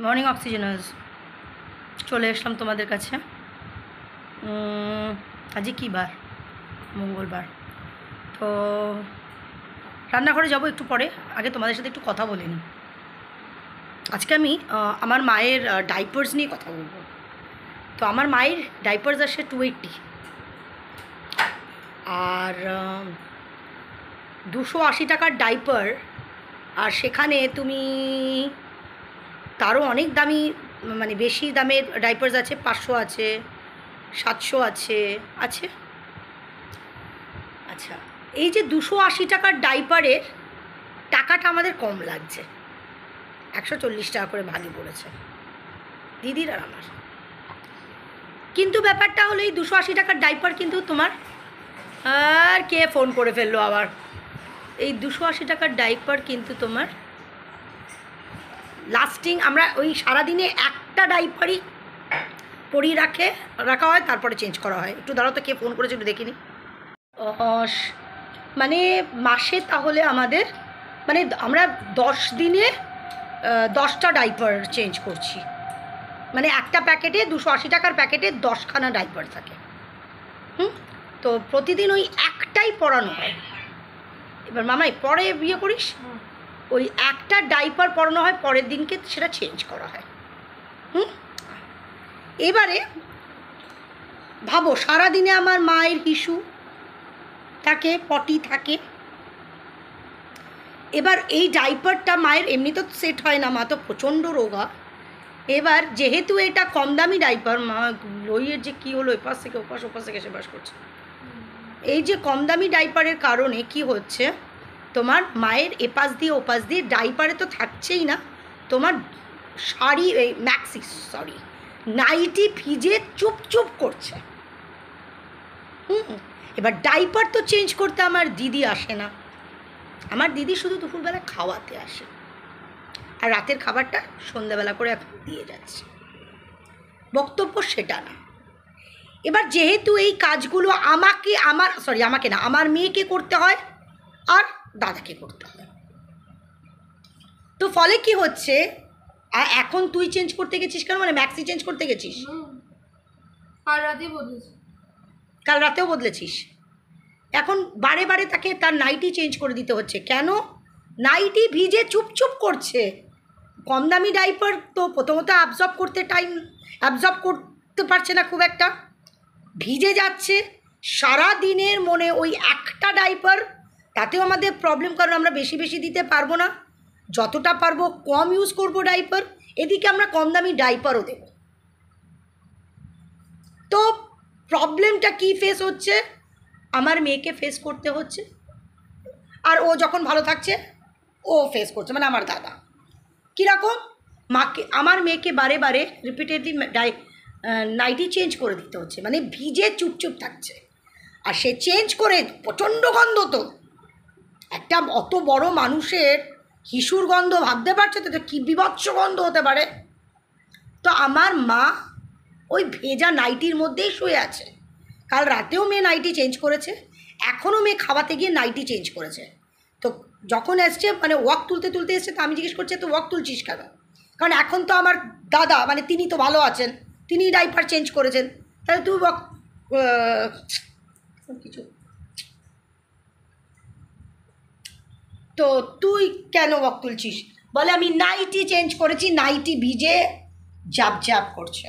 Morning অক্সিজেনার্স চলে এসলাম তোমাদের কাছে। আজকে কী বার? মঙ্গলবার। তো রান্নাঘরে যাব একটু পরে, আগে তোমাদের সাথে একটু কথা বলে নিই। আজকে আমি আমার মায়ের ডাইপার্স নিয়ে কথা বলবো। তো আমার মায়ের ডাইপার্স আসে 280, আর 280 টাকার ডাইপার। আর সেখানে তুমি তারও অনেক দামি, মানে বেশি দামের ডাইপার্স আছে, 500 আছে, 700 আছে। আচ্ছা, এই যে 280 টাকার ডাইপারের টাকাটা আমাদের কম লাগছে, 140 টাকা করে ভাগে পড়েছে দিদির আর আমার। কিন্তু ব্যাপারটা হলো এই 280 টাকার ডাইপার কিন্তু তোমার, আর কে ফোন করে ফেললো আবার, এই 280 টাকার ডাইপার কিন্তু তোমার লাস্টিং, আমরা ওই সারাদিনে একটা ডাইপারই পরিয়ে রাখা হয়, তারপরে চেঞ্জ করা হয়। একটু দাঁড়াও তো, কে ফোন করেছে একটু দেখিনি। মানে মাসে তাহলে আমাদের, মানে আমরা 10 দিনে 10টা ডাইপার চেঞ্জ করছি। মানে একটা প্যাকেটে 280 টাকার প্যাকেটে 10খানা ডাইপার থাকে। তো প্রতিদিন ওই একটাই পরানো হয়। এবার মামাই পরে বিয়ে করিস, ওই একটা ডাইপার পরানো হয়, পরের দিনকে সেটা চেঞ্জ করা হয়। এবারে ভাবো, সারাদিনে আমার মায়ের হিসু থাকে, পটি থাকে। এবার এই ডাইপারটা মায়ের এমনি তো সেট হয় না, মা তো প্রচণ্ড রোগা। এবার যেহেতু এটা কম দামি ডাইপার, মা লইয়ের যে কী হলো, এপাশ থেকে ওপাশ, ওপাশ থেকে সেপাশ করছে। এই যে কম দামি ডাইপারের কারণে কি হচ্ছে, তোমার মায়ের এপাশ দিয়ে ওপাশ দিয়ে ডাইপারে তো থাকছেই না, তোমার শাড়ি, এই নাইটি ভিজে চুপ করছে। এবার ডাইপার তো চেঞ্জ করতে আমার দিদি আসে না, আমার দিদি শুধু দুপুরবেলা খাওয়াতে আসে, আর রাতের খাবারটা সন্ধ্যাবেলা করে এখন দিয়ে যাচ্ছে। বক্তব্য সেটা না। এবার যেহেতু এই কাজগুলো আমার মেয়েকে করতে হয় আর দাদাকে করতে হয়, তো ফলে কি হচ্ছে, এখন তুই চেঞ্জ করতে গেছিস কেন? মানে ম্যাক্সি চেঞ্জ করতে গেছিস? কাল রাতেও বদলেছিস। এখন বারে বারে তাকে তার নাইটি চেঞ্জ করে দিতে হচ্ছে। কেন? নাইটি ভিজে চুপ করছে। কম দামি ডাইপার তো প্রথমত অ্যাবজর্ব করতে পারছে না খুব একটা, ভিজে যাচ্ছে সারা দিনের মনে ওই একটা ডাইপার। তাতেও আমাদের প্রবলেম, কারণ আমরা বেশি দিতে পারবো না, যতটা পারবো কম ইউজ করবো ডাইপার। এদিকে আমরা কম দামি ডাইপারও দেব। তো প্রবলেমটা কি ফেস হচ্ছে? আমার মেয়েকে ফেস করতে হচ্ছে, আর ও যখন ভালো থাকছে ও ফেস করছে, মানে আমার দাদা। কীরকম? আমার মেয়েকে বারে রিপিটেডলি নাইটি চেঞ্জ করে দিতে হচ্ছে, মানে ভিজে চুপ থাকছে। আর সে চেঞ্জ করে প্রচণ্ড গন্ধ, তো একটা অত বড় মানুষের হিসুর গন্ধ ভাবতে পারছো তো কী বিভৎস গন্ধ হতে পারে। তো আমার মা ওই ভেজা নাইটির মধ্যেই শুয়ে আছে। কাল রাতেও মেয়ে নাইটি চেঞ্জ করেছে, এখনও মেয়ে খাওয়াতে গিয়ে নাইটি চেঞ্জ করেছে। তো যখন এসছে, মানে ওয়াক তুলতে এসছে, তো আমি জিজ্ঞেস করছি তো ওয়াক তুলছিস কেন? কারণ এখন তো আমার দাদা, মানে তিনি তো ভালো আছেন, তিনি ডাইপার চেঞ্জ করেছেন, তাহলে তুই ওয়াক কিছু, তো তুই কেন ওয়াক তুলছিস? বলে আমি নাইটি চেঞ্জ করেছি, নাইটি ভিজে জাপ করছে,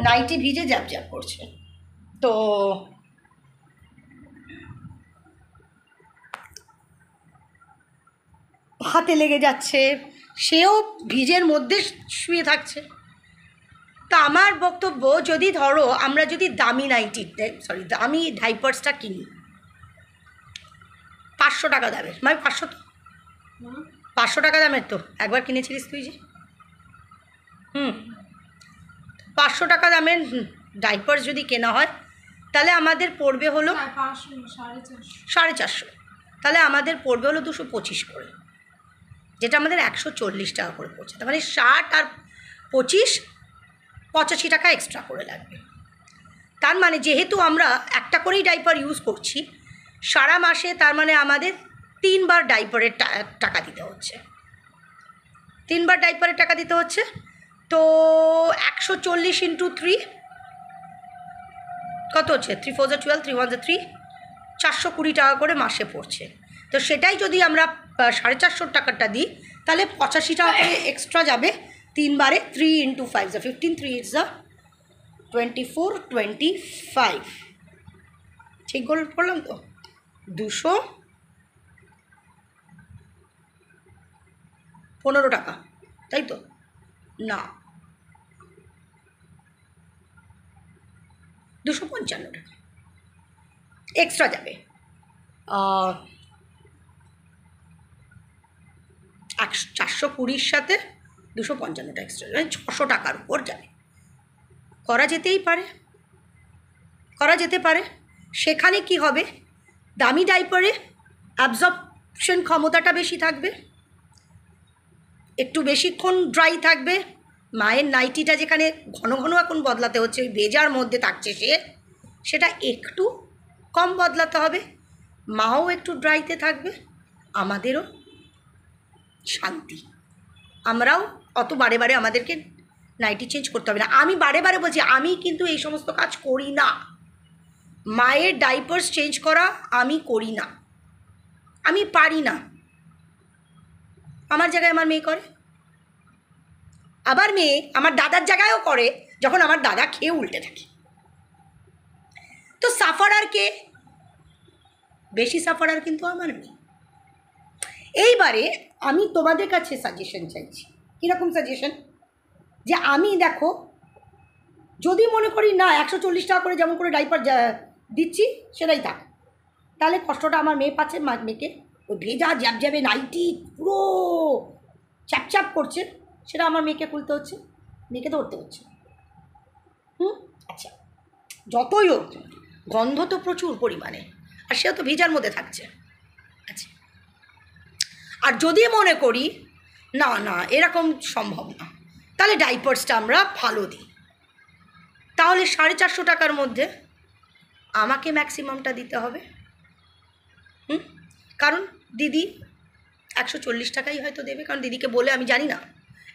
নাইটি ভিজে জাপ করছে। তো হাতে লেগে যাচ্ছে, সেও ভিজের মধ্যে শুয়ে থাকছে। তা আমার বক্তব্য, যদি ধরো আমরা যদি দামি দামি ডাইপার্সটা কিনি 500 টাকা দামের, মানে 500 টাকা দামের, তো একবার কিনেছিলিস তুই যে, 500 টাকা দামের ডাইপার্স যদি কেনা হয়, তাহলে আমাদের পড়বে হলো 450, তাহলে আমাদের পড়বে হলো 225 করে, যেটা আমাদের 140 টাকা করে পড়ছে। তার মানে 60 আর 25, 85 টাকা এক্সট্রা করে লাগবে। তার মানে যেহেতু আমরা একটা করেই ডাইপার ইউজ করছি সারা মাসে, তার মানে আমাদের 3 বার ডাইপারের টাকা দিতে হচ্ছে, 3 বার ডাইপারের টাকা দিতে হচ্ছে। তো 140 × 3 কত হচ্ছে? 3 4 12, 3 1 3, 420 টাকা করে মাসে পড়ছে। তো সেটাই যদি আমরা 450 টাকাটা দিই তাহলে 85 টাকা করে এক্সট্রা যাবে 3 বারে। 3 × 5 = 15, 3 8 24, 25। ঠিক বললাম তো? 215 টাকা, তাই তো? না, 255 টাকা এক্সট্রা যাবে। 420 সাথে 255 এক্সট্রা, মানে 600 টাকার উপর যাবে। করা যেতে পারে। সেখানে কি হবে? দামি ডাইপারে অ্যাবজর্পশন ক্ষমতাটা বেশি থাকবে, একটু বেশিক্ষণ ড্রাই থাকবে। মায়ের নাইটিটা যেখানে ঘন ঘন এখন বদলাতে হচ্ছে, ওই ভেজার মধ্যে থাকছে সেটা একটু কম বদলাতে হবে। মাও একটু ড্রাইতে থাকবে, আমাদেরও শান্তি। আমরাও অত বারে বারে আমাদেরকে নাইটি চেঞ্জ করতে হবে না। আমি বারে বারে বলছি, আমি কিন্তু এই সমস্ত কাজ করি না। মায়ের ডাইপার্স চেঞ্জ করা আমি করি না, আমি পারি না। আমার জায়গায় আমার মেয়ে করে, আবার মেয়ে আমার দাদার জায়গায়ও করে, যখন আমার দাদা খেয়ে উল্টে থাকে। তো সাফারার কে? বেশি সাফারার কিন্তু আমার মেয়ে। এইবারে আমি তোমাদের কাছে সাজেশন চাইছি। কীরকম সাজেশন? যে আমি দেখো, যদি মনে করি না 140 টাকা করে যেমন করে ডাইপার দিচ্ছি সেটাই থাক, তাহলে কষ্টটা আমার মেয়ে পাচ্ছে। মেয়েকে ওই ভেজা জ্যাবজ্যাবে নাইটি পুরো চ্যাপচ্যাপ করছে, সেটা আমার মেয়েকে খুলতে হচ্ছে, মেয়েকে ধরতে হচ্ছে। আচ্ছা, যতই হোক গন্ধ তো প্রচুর পরিমাণে, আর সেও তো ভেজার মধ্যে থাকছে। আচ্ছা, আর যদি মনে করি না না এরকম সম্ভব না, তাহলে ডাইপার্সটা আমরা ভালো দিই, তাহলে 450 টাকার মধ্যে আমাকে ম্যাক্সিমামটা দিতে হবে। কারণ দিদি 140 টাকাই হয়তো দেবে, কারণ দিদিকে বলে আমি জানি না,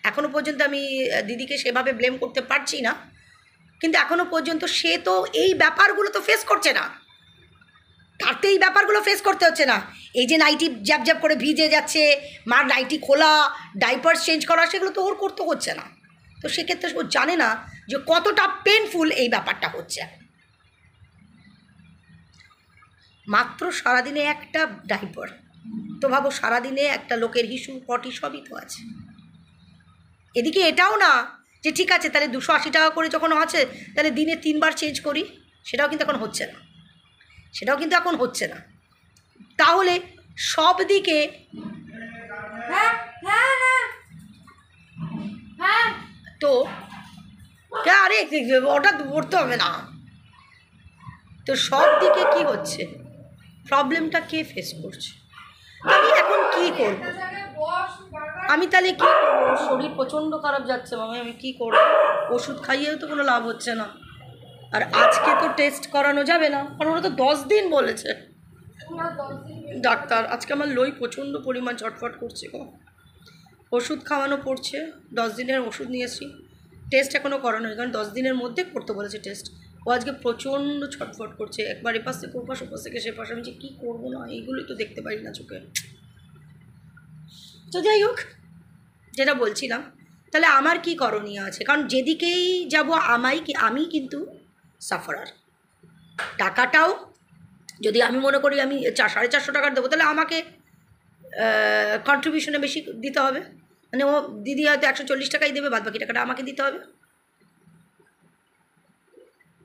এখনও পর্যন্ত আমি দিদিকে সেভাবে ব্লেম করতে পারছি না, কিন্তু এখনও পর্যন্ত সে তো এই ব্যাপারগুলো তো ফেস করছে না, তার তো এই ব্যাপারগুলো ফেস করতে হচ্ছে না। এই যে নাইটি জ্যাব জ্যাব করে ভিজে যাচ্ছে, মার নাইটি খোলা, ডাইপার্স চেঞ্জ করা, সেগুলো তো ওর করতে হচ্ছে না। তো সেক্ষেত্রে ও জানে না যে কতটা পেনফুল এই ব্যাপারটা হচ্ছে। মাত্র সারাদিনে একটা ডাইপার, তো ভাবো সারাদিনে একটা লোকের হিসু পটি সবই তো আছে। এদিকে এটাও না যে ঠিক আছে তাহলে 280 টাকা করে যখন আছে তাহলে দিনে 3 বার চেঞ্জ করি, সেটাও কিন্তু এখন হচ্ছে না। তাহলে সব দিকে তো আরে ওটা পড়তে হবে না, তো সব দিকে কি হচ্ছে, প্রবলেমটা কে ফেস করছে? আমি এখন কি করব? আমি তাহলে কী করবো? শরীর প্রচণ্ড খারাপ যাচ্ছে মামা, আমি কী করবো? ওষুধ খাইয়েও তো কোনো লাভ হচ্ছে না। আর আজকে তো টেস্ট করানো যাবে না, কারণ ওরা তো 10 দিন বলেছে ডাক্তার। আজকে আমার লই প্রচণ্ড পরিমাণ ছটফট করছে গো, ওষুধ খাওয়ানো পড়ছে, 10 দিনের ওষুধ নিয়েছি, টেস্ট এখনও করানো হয়, কারণ 10 দিনের মধ্যে করতে বলেছে টেস্ট। ও আজকে প্রচণ্ড ছটফট করছে, একবার এপাশ থেকে ওপাশ, ওপাশ থেকে সেপাশ। আমি যে কী করবো না, এইগুলোই তো দেখতে পারি না চোখে। তো যাই হোক, যেটা বলছিলাম, তাহলে আমার কি করণীয় আছে? কারণ যেদিকেই যাব আমি কিন্তু সাফারার। টাকাটাও যদি আমি মনে করি আমি 450 টাকার দেবো, তাহলে আমাকে কন্ট্রিবিউশনে বেশি দিতে হবে। মানে ও দিদি হয়তো 140 টাকাই দেবে, বাদবাকি টাকাটা আমাকে দিতে হবে,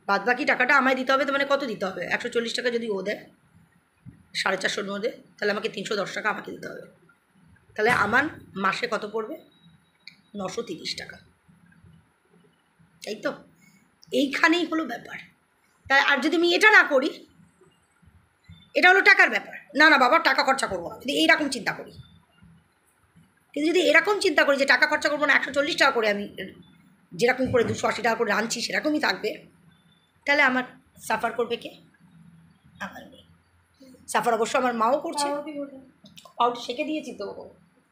বাদবাকি টাকাটা আমায় দিতে হবে। তো মানে কত দিতে হবে? 140 টাকা যদি ও দেয়, 450 নো দেয়, তাহলে আমাকে 310 টাকা আমাকে দিতে হবে। তাহলে আমার মাসে কত পড়বে? 930 টাকা, তাই তো? এইখানেই হলো ব্যাপার। তাই আর যদি আমি এটা না করি, এটা হলো টাকার ব্যাপার, না না বাবা টাকা খরচা করবো না, যদি এইরকম চিন্তা করি, কিন্তু যদি এরকম চিন্তা করি যে টাকা খরচা করবো না, 140 টাকা করে আমি যেরকম করে 280 টাকা করে আনছি সেরকমই থাকবে, তাহলে আমার সাফার করবে কে? আমার মেয়ে। সাফার অবশ্য আমার মাও করছে, পাউডার সেঁকে দিয়েছি তো,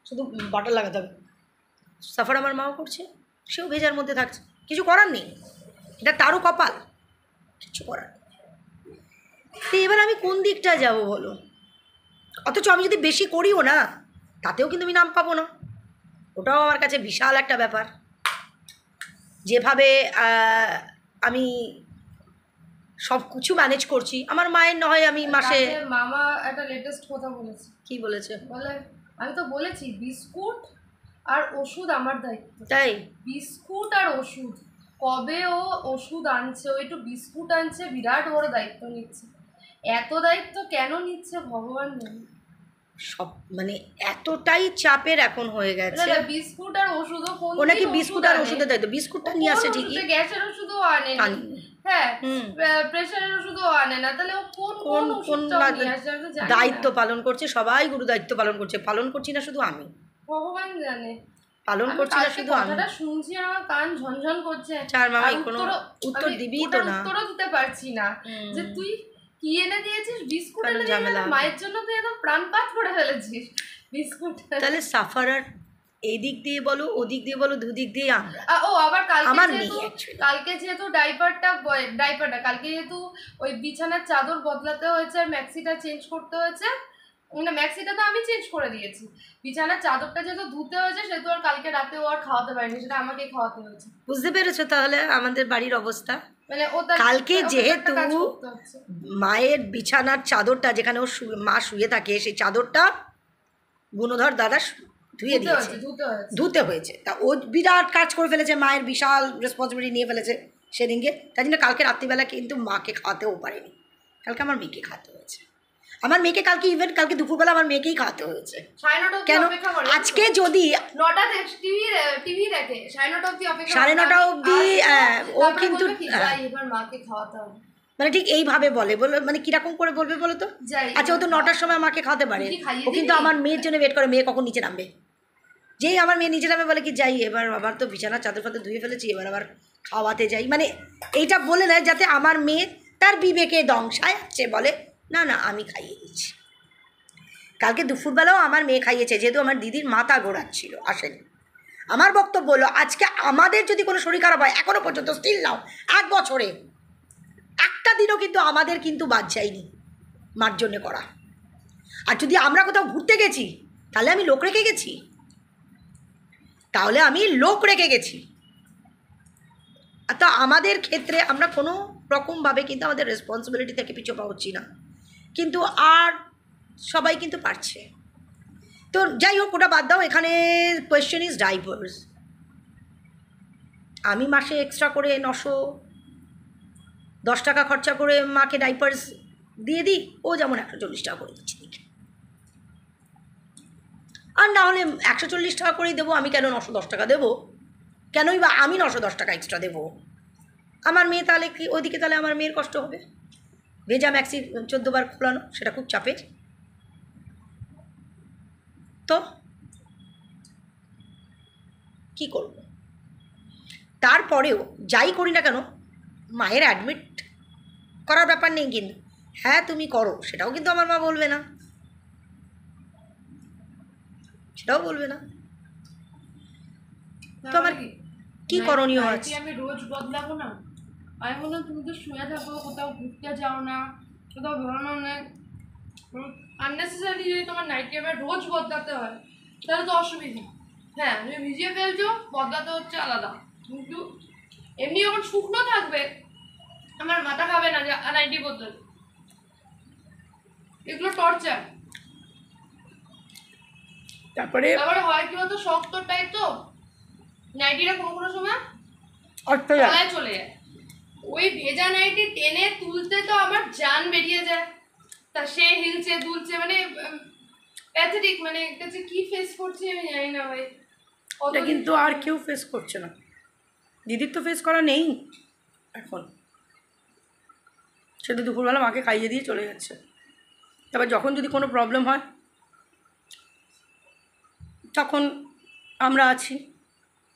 শুধু বাটার লাগাতে হবে। সাফার আমার মাও করছে, সেও ভেজার মধ্যে থাকছে, কিছু করার নেই, এটা তারও কপাল, কিছু করার নেই। তো এবার আমি কোন দিকটা যাব বলো? অথচ আমি যদি বেশি করিও না তাতেও কিন্তু আমি নাম পাবো না, ওটাও আমার কাছে বিশাল একটা ব্যাপার। যেভাবে আমি সব কিছু ম্যানেজ করছি, আমার মায়ের নয় আমি মাসে। মামা একটা লেটেস্ট কথা বলেছে। কি বলেছে? বলে আমি তো বলেছি বিস্কুট আর ওষুধ আমার দায়িত্ব। তাই? বিস্কুট আর ওষুধ, কবে ও ওষুধ আনছে, ও একটু বিস্কুট আনছে, বিরাট বড় দায়িত্ব নিচ্ছে। এত দায়িত্ব কেন নিচ্ছে ভগবান জানে। সব মানে এতটাই চাপের এখন হয়ে গেছে। বিস্কুট আর ওষুধও ও নাকি বিস্কুট আর ওষুধের দায়িত্ব, বিস্কুটটা নিয়ে আসে ঠিকই, গ্যাসের ওষুধও আনে, হ্যাঁ প্রেশারের ওষুধও আনে না, তাহলে ও কোন কোন দায়িত্ব পালন করছে? সবাই গুরু দায়িত্ব পালন করছে, পালন করছি না শুধু আমি, ভগবান জানে পালন করছি না শুধু আমি। কথাটা শুনছি আর আমার কান ঝনঝন করছে। চার মামা কোনো উত্তর দিবি তো না, উত্তরও দিতে পারছি না যে তুই কি এনে দিয়েছিস, বিস্কুট এনে দিয়েছিস, মায়ের জন্য তুই একদম প্রাণপাত করে ফেলেছিস বিস্কুট। তাহলে সাফারার এই দিক দিয়ে বলো, ওদিক দিয়ে বলো, দুদিক দিয়ে আমরা। ও আবার কালকে যেহেতু ডাইপারটা কালকে যেহেতু ওই বিছানার চাদর বদলাতে হয়েছে আর ম্যাক্সিটা চেঞ্জ করতে হয়েছে, মানে ম্যাক্সিটা তো আমি চেঞ্জ করে দিয়েছি, বিছানার চাদরটা যেহেতু ধুতে হয়েছে সেহেতু আর কালকে রাতে ও আর খাওয়াতে পারিনি, সেটা আমাকেই খাওয়াতে হয়েছে। বুঝতে পেরেছো তাহলে আমাদের বাড়ির অবস্থা? মানে ও কালকে যেহেতু মায়ের বিছানার চাদরটা যেখানে ও মা শুয়ে থাকে, সেই চাদরটা গুণধর দাদা ধুয়ে দিয়েছে, ধুতে হয়েছে। তা ও বিরাট কাজ করে ফেলেছে, মায়ের বিশাল রেসপন্সিবিলিটি নিয়ে ফেলেছে সেদিনকে, তাই জন্য কালকে রাত্রিবেলা কিন্তু মাকে খাওয়াতেও পারেনি, কালকে আমার মেয়েকে খাওয়াতে হয়েছে। আমার মেয়েকে কালকে ইভেন কালকে দুপুরবেলা আমার মেয়েকেই খাওয়াতে হয়েছে। কেন? আজকে যদি 9:30 অবধি ও কিন্তু মানে ঠিক এইভাবে বলে মানে কিরকম করে বলবে বলো তো? আচ্ছা ও তো 9টার সময় আমাকে খাওয়াতে পারে, ও কিন্তু আমার মেয়ের জন্য ওয়েট করে, মেয়ে কখন নিচে নামবে। যেই আমার মেয়ে নিচে নামে বলে কি যাই এবার আবার তো বিছানার চাদর ফাদর ধুয়ে ফেলেছি, এবার আবার খাওয়াতে যাই, মানে এইটা বলে নেয় যাতে আমার মেয়ে তার বিবেকে দংশায় আছে, বলে না না আমি খাইয়ে দিচ্ছি। কালকে দুপুরবেলাও আমার মেয়ে খাইয়েছে, যেহেতু আমার দিদির মাথা ঘোরাচ্ছিল আসেনি। আমার বক্তব্য হলো আজকে আমাদের যদি কোনো শরীর খারাপ হয়, এখনও পর্যন্ত স্টিল নাও 1 বছরে একটা দিনও কিন্তু আমাদের কিন্তু বাদ যায়নি মার জন্যে করা। আর যদি আমরা কোথাও ঘুরতে গেছি তাহলে আমি লোক রেখে গেছি, তো আমাদের ক্ষেত্রে আমরা কোনো রকমভাবে কিন্তু আমাদের রেসপন্সিবিলিটি থেকে পিছু পাচ্ছি না, কিন্তু আর সবাই কিন্তু পারছে। তো যাই হোক ওটা বাদ দাও, এখানে কোয়েশ্চেন ইজ ডাইপার্স। আমি মাসে এক্সট্রা করে 910 টাকা খরচা করে মাকে ডাইপার্স দিয়ে দিই, ও যেমন 140 টাকা করে দিচ্ছি দেখি, আর না হলে 140 টাকা করেই দেবো। আমি কেন 910 টাকা দেবো? কেনই বা আমি 910 টাকা এক্সট্রা দেবো? আমার মেয়ে তাহলে কি ওইদিকে, তাহলে আমার মেয়ের কষ্ট হবে। ভেজা ম্যাক্সি 14 বার খোলানো, সেটা খুব চাপের। তো কি করব? তারপরেও যাই করি না কেন মায়ের অ্যাডমিট করার ব্যাপার নেই, কিন্তু হ্যাঁ তুমি করো সেটাও কিন্তু আমার মা বলবে না, সেটাও বলবে না। তো আমার কি করণীয় আছে? আমি রোজ বদলাবো না, আমি বললাম তুমি তো শুয়ে থাকো, কোথাও ঘুরতে যাও না, কোথাও বেরোনো নেই, আননেসেসারি যদি তোমার নাইটি আবার রোজ বদলাতে হয় তাহলে তো অসুবিধা। হ্যাঁ তুমি ভিজিয়ে ফেলছো, বদলাতে হচ্ছে আলাদা, কিন্তু এমনি যখন শুকনো থাকবে আমার মাথা খাবে না যে নাইটি বদলাতে, এগুলো টর্চার। তারপরে হয় কি বলতো, শক্ত টাইপ তো নাইটিটা কোনো সময় তলায় চলে যায়, ওই ভেজা নাইটি টেনে তুলতে তো আমার জান বেরিয়ে যায়, তা সে হিলছে দুলছে, মানে প্যাথেটিক, মানে কাছে কি ফেস করছি আমি জানি না ভাই। ওটা কিন্তু আর কেউ ফেস করছে না, দিদির তো ফেস করা নেই এখন, সে তো দুপুরবেলা মাকে খাইয়ে দিয়ে চলে যাচ্ছে। তারপর যখন যদি কোনো প্রবলেম হয় তখন আমরা আছি,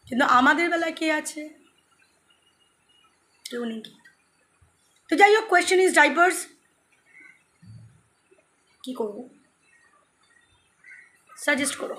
কিন্তু আমাদের বেলায় কে আছে? কেউ নেই। তো যাই হোক, কোয়েশ্চেন ইজ ডাইপার্স। কি করব? সাজেস্ট করো।